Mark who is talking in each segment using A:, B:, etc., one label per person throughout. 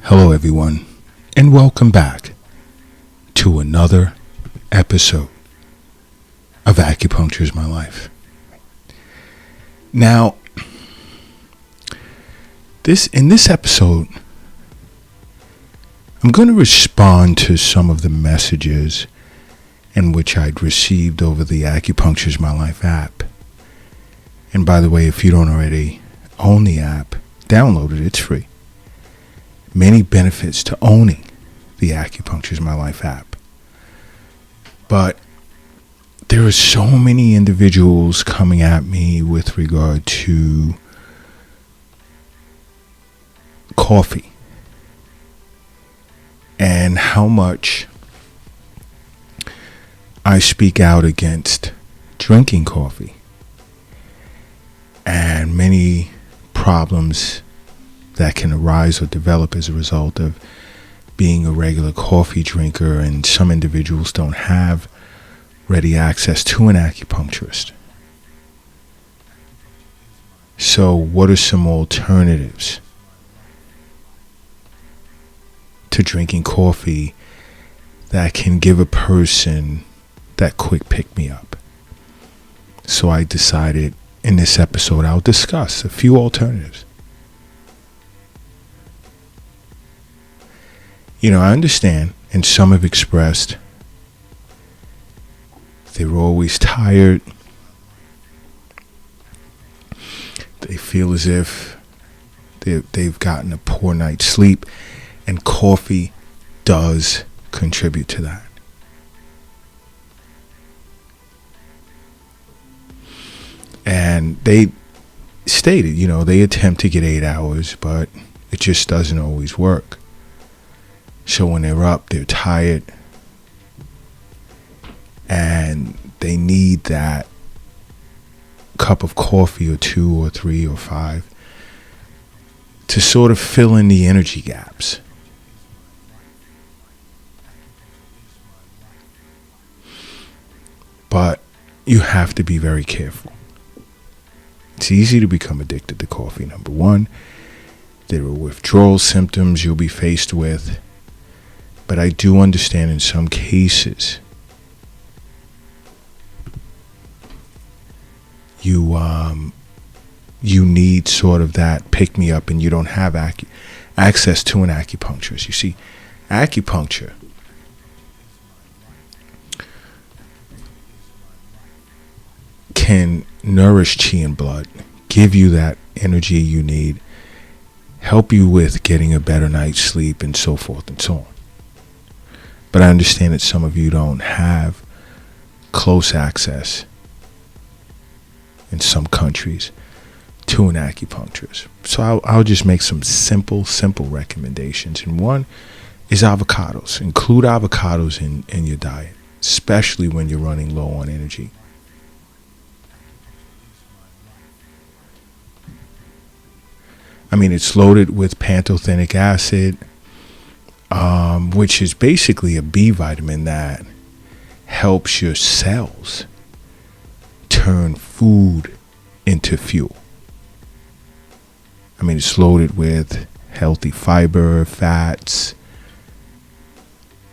A: Hello, everyone, and welcome back to another episode of Acupuncture is My Life. Now, in this episode, I'm going to respond to some of the messages in which I'd received over the Acupuncture is My Life app. And by the way, if you don't already own the app, download it, it's free. Many benefits to owning the Acupuncture is My Life app. But there are so many individuals coming at me with regard to coffee and how much I speak out against drinking coffee and many problems that can arise or develop as a result of being a regular coffee drinker, and some individuals don't have ready access to an acupuncturist. So what are some alternatives to drinking coffee that can give a person that quick pick-me-up? So I decided in this episode I'll discuss a few alternatives. I understand, and some have expressed they were always tired. They feel as if they've gotten a poor night's sleep, and coffee does contribute to that. And they stated, they attempt to get 8 hours, but it just doesn't always work. So when they're up, they're tired, and they need that cup of coffee or 2 or 3 or 5 to sort of fill in the energy gaps. But you have to be very careful. It's easy to become addicted to coffee, number one. There are withdrawal symptoms you'll be faced with. But I do understand in some cases you need sort of that pick-me-up, and you don't have access to an acupuncturist. You see, acupuncture can nourish chi and blood, give you that energy you need, help you with getting a better night's sleep, and so forth and so on. But I understand that some of you don't have close access in some countries to an acupuncturist. So I'll just make some simple recommendations. And one is avocados. Include avocados in your diet, especially when you're running low on energy. I mean, it's loaded with pantothenic acid, which is basically a B vitamin that helps your cells turn food into fuel. I mean, it's loaded with healthy fiber, fats,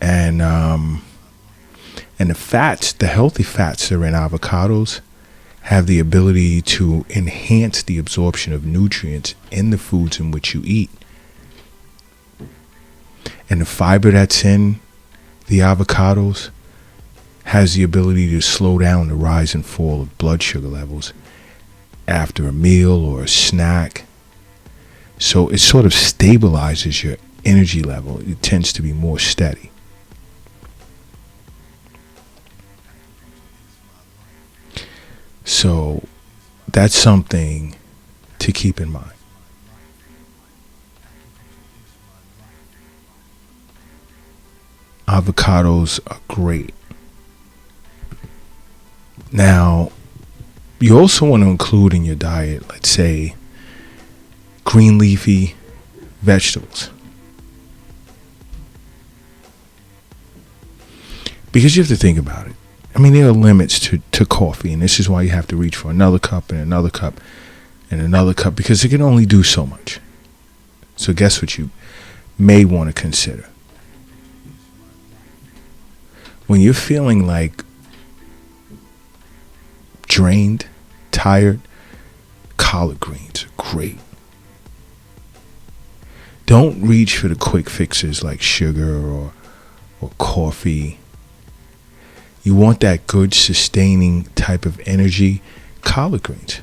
A: and the healthy fats that are in avocados have the ability to enhance the absorption of nutrients in the foods in which you eat. And the fiber that's in the avocados has the ability to slow down the rise and fall of blood sugar levels after a meal or a snack. So it sort of stabilizes your energy level. It tends to be more steady. So that's something to keep in mind. Avocados are great. Now, you also want to include in your diet, let's say, green leafy vegetables. Because you have to think about it. I mean, there are limits to coffee, and this is why you have to reach for another cup and another cup and another cup, because it can only do so much. So guess what may want to consider. When you're feeling like drained, tired, collard greens are great. Don't reach for the quick fixes like sugar or coffee. You want that good sustaining type of energy, collard greens.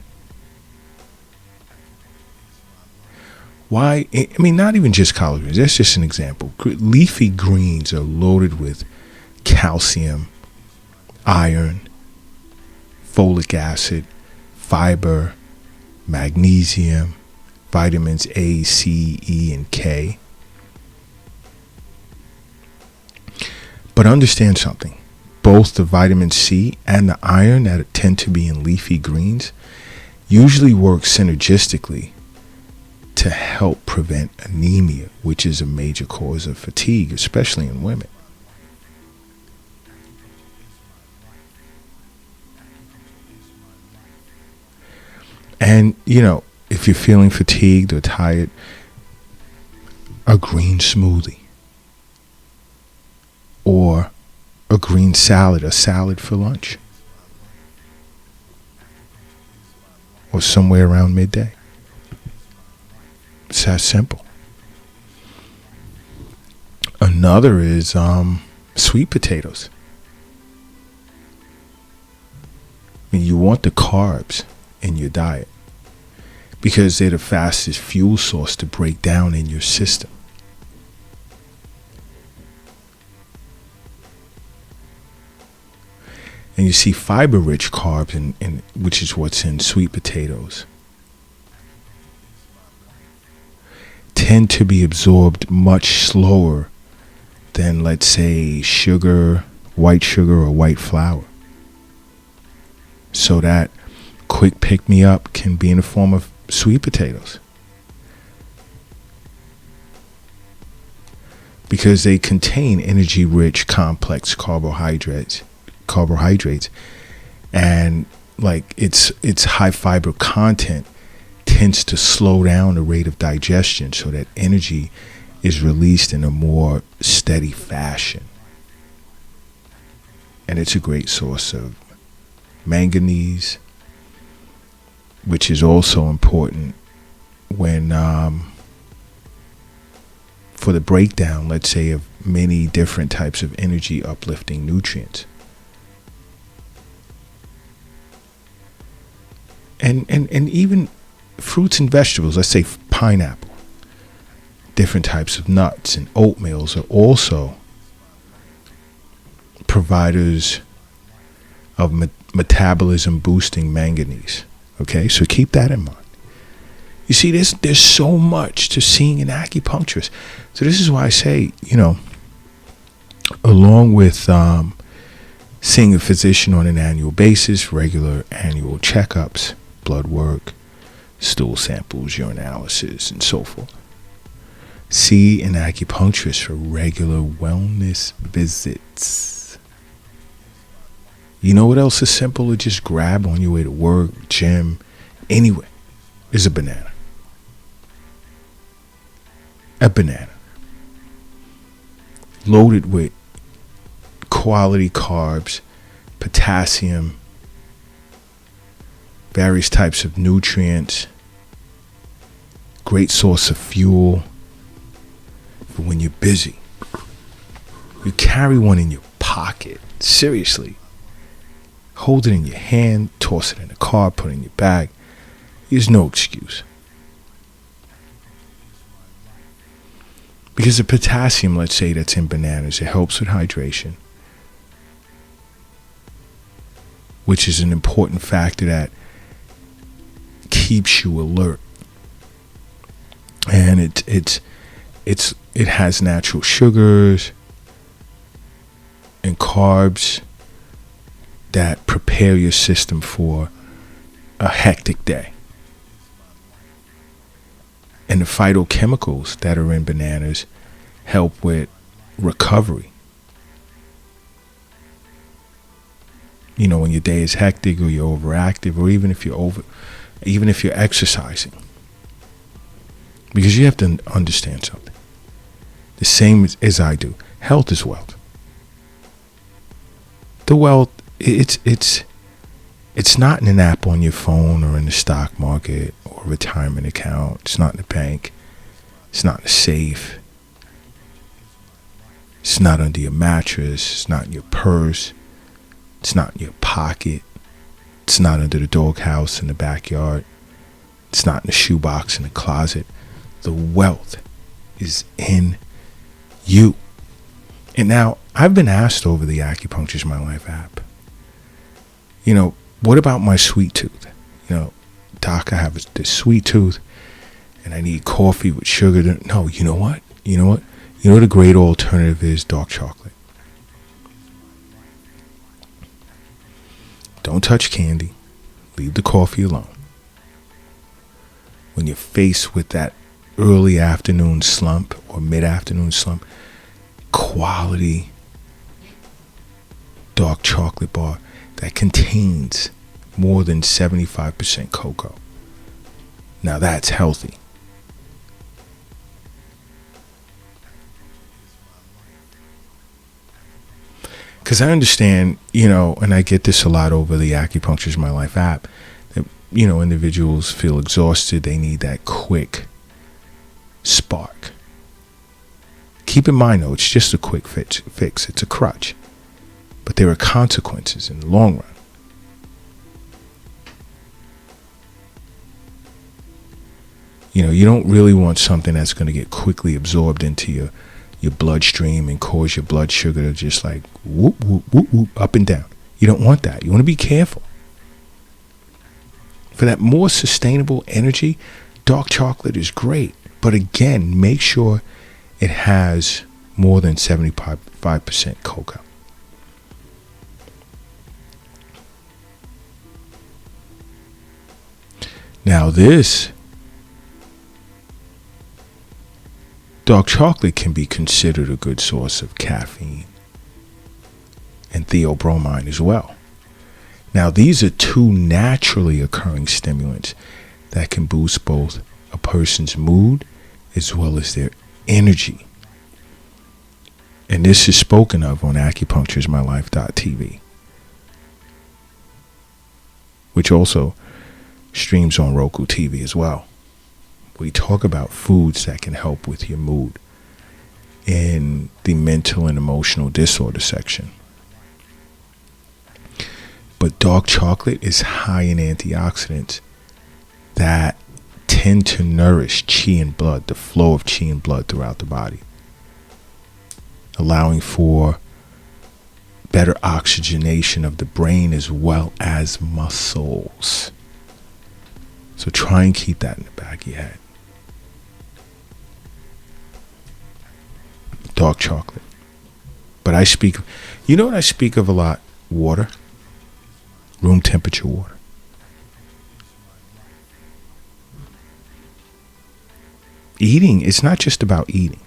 A: Why? I mean, not even just collard greens. That's just an example. Leafy greens are loaded with calcium, iron, folic acid, fiber, magnesium, vitamins A, C, E, and K. But understand something. Both the vitamin C and the iron that tend to be in leafy greens usually work synergistically to help prevent anemia, which is a major cause of fatigue, especially in women. And, if you're feeling fatigued or tired, a green smoothie or a green salad, a salad for lunch, or somewhere around midday. It's that simple. Another is sweet potatoes. I mean, you want the carbs in your diet because they're the fastest fuel source to break down in your system. And you see fiber-rich carbs, in which is what's in sweet potatoes, tend to be absorbed much slower than, let's say, white sugar or white flour. So that quick pick-me-up can be in the form of sweet potatoes, because they contain energy-rich complex carbohydrates, and like its high fiber content tends to slow down the rate of digestion so that energy is released in a more steady fashion. And it's a great source of manganese, which is also important when for the breakdown, let's say, of many different types of energy uplifting nutrients. And even fruits and vegetables, let's say pineapple, different types of nuts and oatmeals are also providers of metabolism boosting manganese. Okay, so keep that in mind. You see, there's so much to seeing an acupuncturist. So this is why I say, along with seeing a physician on an annual basis, regular annual checkups, blood work, stool samples, urinalysis, and so forth, see an acupuncturist for regular wellness visits. You know what else is simple to just grab on your way to work, gym, anywhere? Is a banana. A banana. Loaded with quality carbs, potassium, various types of nutrients, great source of fuel for when you're busy. You carry one in your pocket. Seriously. Hold it in your hand, toss it in the car, put it in your bag. There's no excuse. Because the potassium, let's say, that's in bananas, it helps with hydration, which is an important factor that keeps you alert. And it has natural sugars and carbs that prepare your system for a hectic day. And the phytochemicals that are in bananas help with recovery. When your day is hectic or you're overactive, or even if you're exercising. Because you have to understand something. the same as I do. Health is wealth. The wealth, it's not in an app on your phone or in the stock market or a retirement account. It's not in the bank. It's not in the safe. It's not under your mattress. It's not in your purse. It's not in your pocket. It's not under the doghouse in the backyard. It's not in the shoebox in the closet. The wealth is in you. And now, I've been asked over the Acupuncture's My Life app, what about my sweet tooth? Doc, I have this sweet tooth and I need coffee with sugar. No, you know what? The great alternative is dark chocolate. Don't touch candy. Leave the coffee alone. When you're faced with that early afternoon slump or mid-afternoon slump, quality dark chocolate bar that contains more than 75% cocoa. Now that's healthy. Because I understand, and I get this a lot over the Acupuncture's My Life app, that, individuals feel exhausted. They need that quick spark. Keep in mind, though, it's just a quick fix. It's a crutch. But there are consequences in the long run. You don't really want something that's going to get quickly absorbed into your bloodstream and cause your blood sugar to just like whoop, whoop, whoop, whoop, up and down. You don't want that. You want to be careful. For that more sustainable energy, dark chocolate is great. But again, make sure it has more than 75% cocoa. Now this dark chocolate can be considered a good source of caffeine and theobromine as well. Now, these are two naturally occurring stimulants that can boost both a person's mood as well as their energy. And this is spoken of on acupuncturesmylife.tv, which also streams on Roku TV as well. We talk about foods that can help with your mood in the mental and emotional disorder section. But dark chocolate is high in antioxidants that tend to nourish qi and blood, the flow of qi and blood throughout the body, allowing for better oxygenation of the brain as well as muscles. So try and keep that in the back of your head. Dark chocolate. But I speak of a lot? Water. Room temperature water. Eating, it's not just about eating.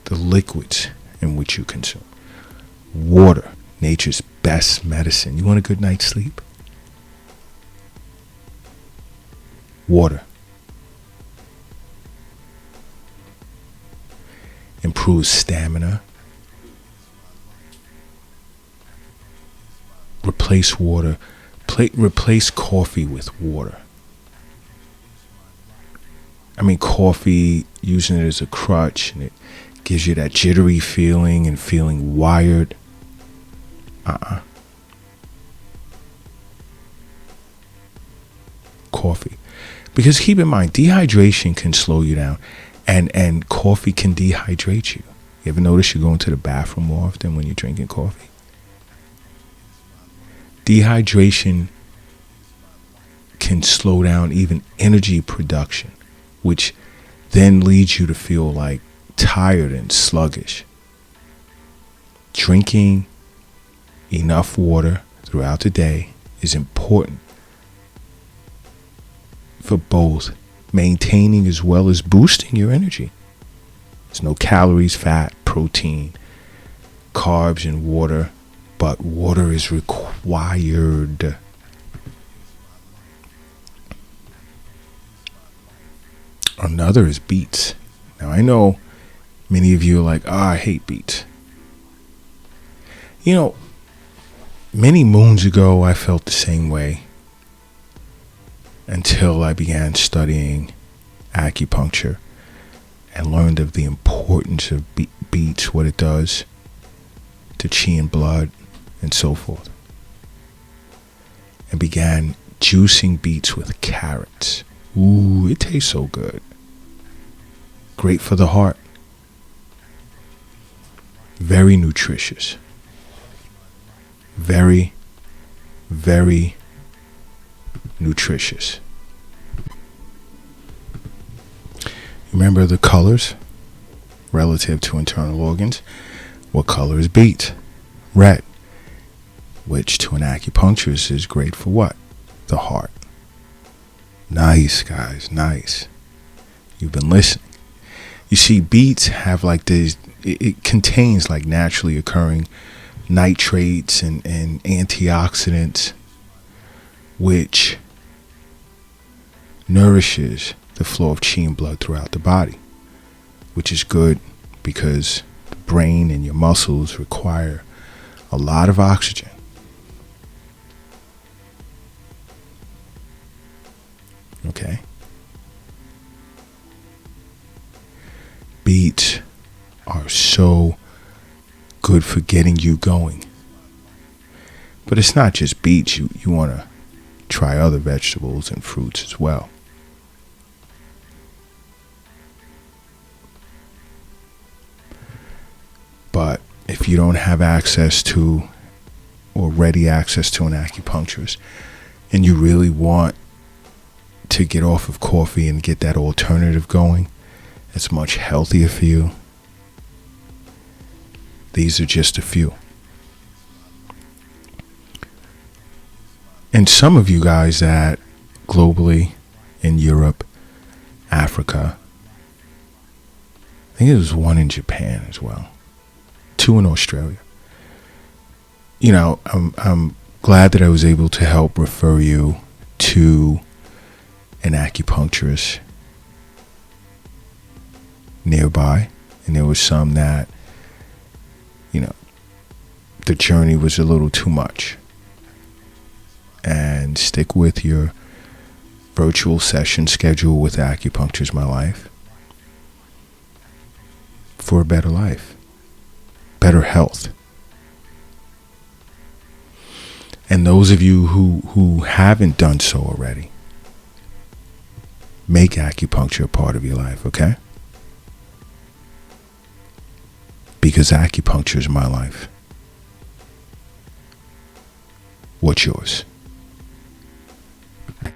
A: The liquids in which you consume. Water, nature's best medicine. You want a good night's sleep? Water. Improves stamina. Replace water. Replace coffee with water. Coffee, using it as a crutch, and it gives you that jittery feeling and feeling wired. Coffee. Because keep in mind, dehydration can slow you down, and coffee can dehydrate you. You ever notice you go into the bathroom more often when you're drinking coffee? Dehydration can slow down even energy production, which then leads you to feel like tired and sluggish. Drinking enough water throughout the day is important for both maintaining as well as boosting your energy. There's no calories, fat, protein, carbs, and water, but water is required. Another is beets. Now I know Many of you are like, oh, I hate beets. You know, many moons ago, I felt the same way until I began studying acupuncture and learned of the importance of beets, what it does to chi and blood and so forth. And began juicing beets with carrots. Ooh, it tastes so good. Great for the heart. Very nutritious. Very, very nutritious. Remember the colors relative to internal organs? What color is beet? Red. Which to an acupuncturist is great for what? The heart. Nice, guys, nice. You've been listening. You see, beets have like these, it contains like naturally occurring nitrates and antioxidants, which nourishes the flow of chi and blood throughout the body, which is good because the brain and your muscles require a lot of oxygen. Okay? Beets are so good for getting you going. But it's not just beets. You want to try other vegetables and fruits as well. But if you don't have access to or ready access to an acupuncturist and you really want to get off of coffee and get that alternative going, it's much healthier for you. These are just a few. And some of you guys that globally in Europe, Africa, I think there was one in Japan as well, 2 in Australia. You know, I'm glad that I was able to help refer you to an acupuncturist nearby. And there was some that, you know, the journey was a little too much. And stick with your virtual session schedule with Acupuncture's My Life for a better life, better health. And those of you who haven't done so already, make acupuncture a part of your life, okay? Because acupuncture is my life. What's yours?